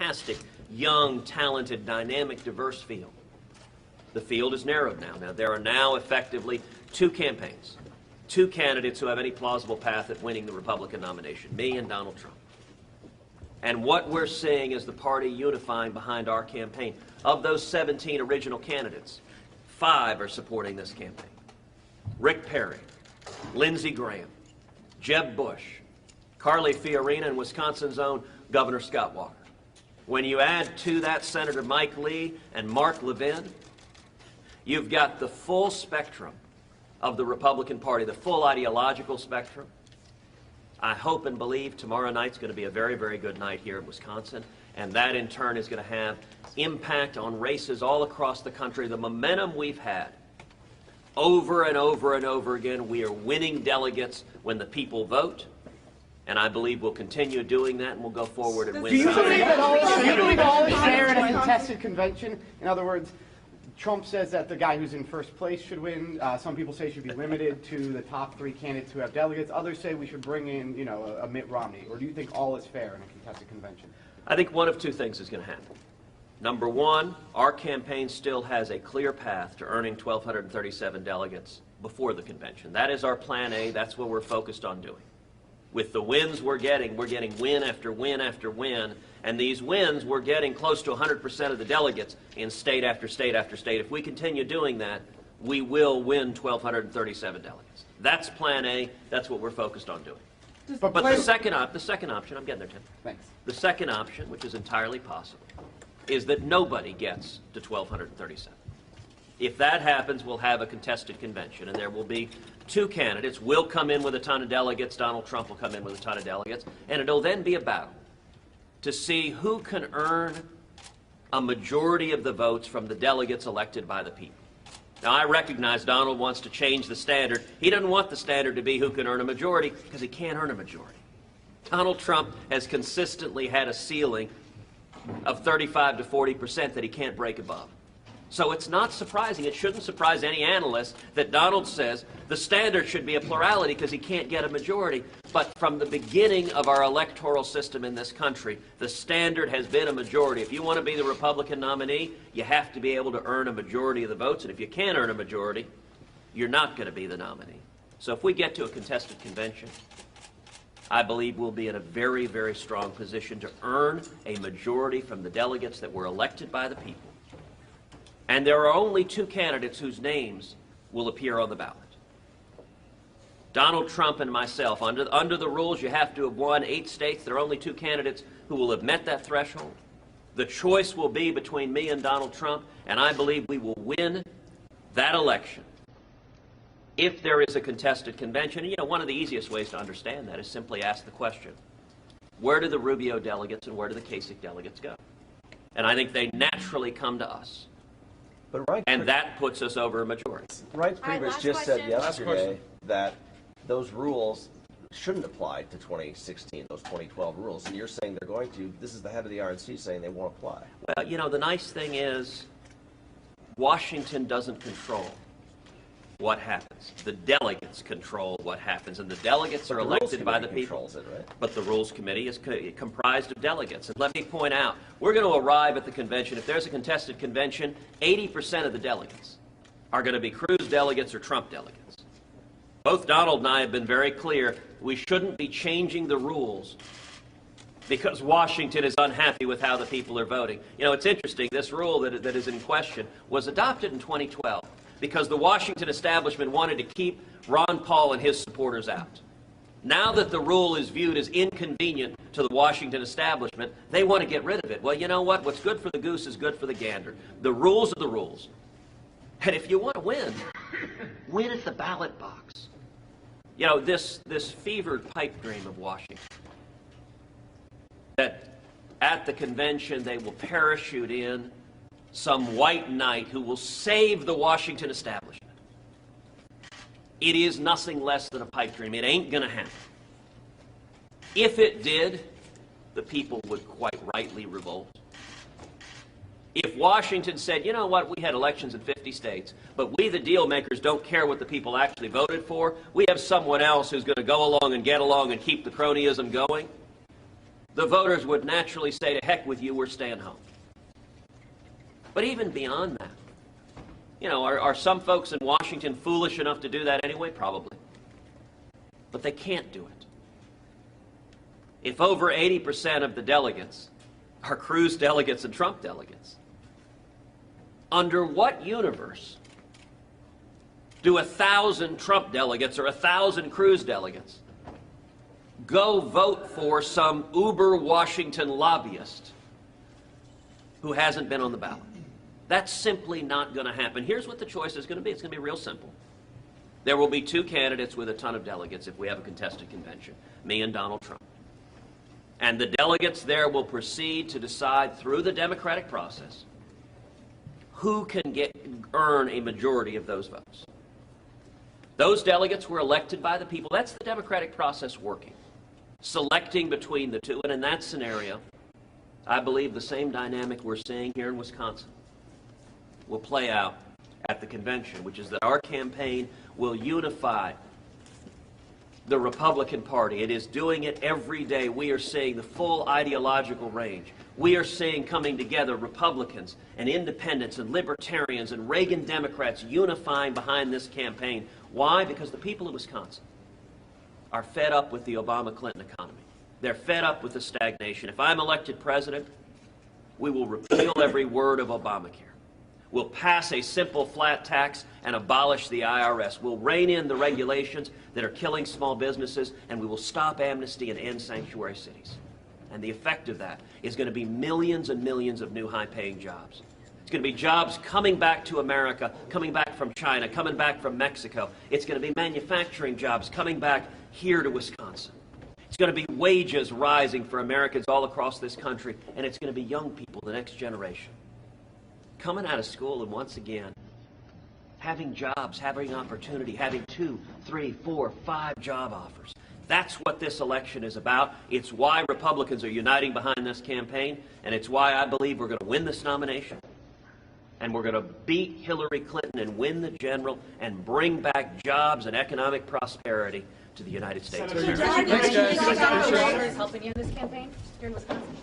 fantastic, young, talented, dynamic, diverse field. The field is narrowed now. Now, there are now effectively two campaigns, two candidates who have any plausible path at winning the Republican nomination, me and Donald Trump. And what we're seeing is the party unifying behind our campaign. Of those 17 original candidates, 5 are supporting this campaign. Rick Perry, Lindsey Graham, Jeb Bush, Carly Fiorina, and Wisconsin's own Governor Scott Walker. When you add to that Senator Mike Lee and Mark Levin, you've got the full spectrum of the Republican Party, the full ideological spectrum. I hope and believe tomorrow night's going to be a very, very good night here in Wisconsin, and that in turn is going to have impact on races all across the country. The momentum we've had over and over and over again, we are winning delegates when the people vote, and I believe we'll continue doing that, and we'll go forward and win. Do you believe all is fair in a contested convention? In other words, Trump says that the guy who's in first place should win. Some people say it should be limited to the top 3 candidates who have delegates. Others say we should bring in, a Mitt Romney. Or do you think all is fair in a contested convention? I think one of two things is going to happen. Number one, our campaign still has a clear path to earning 1,237 delegates before the convention. That is our plan A. That's what we're focused on doing. With the wins we're getting win after win after win, and these wins, we're getting close to 100% of the delegates in state after state after state. If we continue doing that, we will win 1,237 delegates. That's plan A. That's what we're focused on doing. But the second option, I'm getting there, Tim. Thanks. The second option, which is entirely possible, is that nobody gets to 1,237. If that happens, we'll have a contested convention, and there will be 2 candidates. We'll come in with a ton of delegates. Donald Trump will come in with a ton of delegates. And it'll then be a battle to see who can earn a majority of the votes from the delegates elected by the people. Now, I recognize Donald wants to change the standard. He doesn't want the standard to be who can earn a majority, because he can't earn a majority. Donald Trump has consistently had a ceiling of 35 to 40% that he can't break above. So it's not surprising, it shouldn't surprise any analyst that Donald says the standard should be a plurality because he can't get a majority. But from the beginning of our electoral system in this country, the standard has been a majority. If you want to be the Republican nominee, you have to be able to earn a majority of the votes. And if you can't earn a majority, you're not going to be the nominee. So if we get to a contested convention, I believe we'll be in a very, very strong position to earn a majority from the delegates that were elected by the people. And there are only 2 candidates whose names will appear on the ballot. Donald Trump and myself. Under the rules, you have to have won 8 states. There are only 2 candidates who will have met that threshold. The choice will be between me and Donald Trump, and I believe we will win that election if there is a contested convention. And, one of the easiest ways to understand that is simply ask the question, where do the Rubio delegates and where do the Kasich delegates go? And I think they naturally come to us. And that puts us over a majority. Wright Previous just said yesterday that those rules shouldn't apply to 2016, those 2012 rules. And you're saying they're going to. This is the head of the RNC saying they won't apply. Well, the nice thing is Washington doesn't control what happens. The delegates control what happens, and the delegates are elected by the people. It, right? But the Rules Committee is comprised of delegates. And let me point out, we're going to arrive at the convention. If there's a contested convention, 80% of the delegates are going to be Cruz delegates or Trump delegates. Both Donald and I have been very clear we shouldn't be changing the rules because Washington is unhappy with how the people are voting. It's interesting, this rule that is in question was adopted in 2012. Because the Washington establishment wanted to keep Ron Paul and his supporters out. Now that the rule is viewed as inconvenient to the Washington establishment, they want to get rid of it. Well, you know what? What's good for the goose is good for the gander. The rules are the rules. And if you want to win, win at the ballot box. This fevered pipe dream of Washington, that at the convention they will parachute in some white knight who will save the Washington establishment. It is nothing less than a pipe dream. It ain't going to happen. If it did, the people would quite rightly revolt. If Washington said, you know what, we had elections in 50 states, but we, the deal makers, don't care what the people actually voted for. We have someone else who's going to go along and get along and keep the cronyism going. the voters would naturally say, to heck with you, we're staying home. But even beyond that, you know, are some folks in Washington foolish enough to do that anyway? Probably. But they can't do it. If over 80% of the delegates are Cruz delegates and Trump delegates, under what universe do 1,000 Trump delegates or 1,000 Cruz delegates go vote for some uber Washington lobbyist who hasn't been on the ballot? That's simply not going to happen. Here's what the choice is going to be. It's going to be real simple. There will be two candidates with a ton of delegates if we have a contested convention, me and Donald Trump. And the delegates there will proceed to decide through the democratic process who can earn a majority of those votes. Those delegates were elected by the people. That's the democratic process working, selecting between the two. And in that scenario, I believe the same dynamic we're seeing here in Wisconsin will play out at the convention, which is that our campaign will unify the Republican Party. It is doing it every day. We are seeing the full ideological range. We are seeing coming together Republicans and independents and libertarians and Reagan Democrats unifying behind this campaign. Why? Because the people of Wisconsin are fed up with the Obama-Clinton economy. They're fed up with the stagnation. If I'm elected president, we will repeal every word of Obamacare. We'll pass a simple flat tax and abolish the IRS. We'll rein in the regulations that are killing small businesses, and we will stop amnesty and end sanctuary cities. And the effect of that is going to be millions and millions of new high-paying jobs. It's going to be jobs coming back to America, coming back from China, coming back from Mexico. It's going to be manufacturing jobs coming back here to Wisconsin. It's going to be wages rising for Americans all across this country, and it's going to be young people, the next generation, coming out of school and once again having jobs, having opportunity, having 2, 3, 4, 5 job offers. That's what this election is about. It's why Republicans are uniting behind this campaign, and it's why I believe we're going to win this nomination. And we're going to beat Hillary Clinton and win the general and bring back jobs and economic prosperity to the United States of America. Thanks, guys. Helping you in this campaign here in Wisconsin?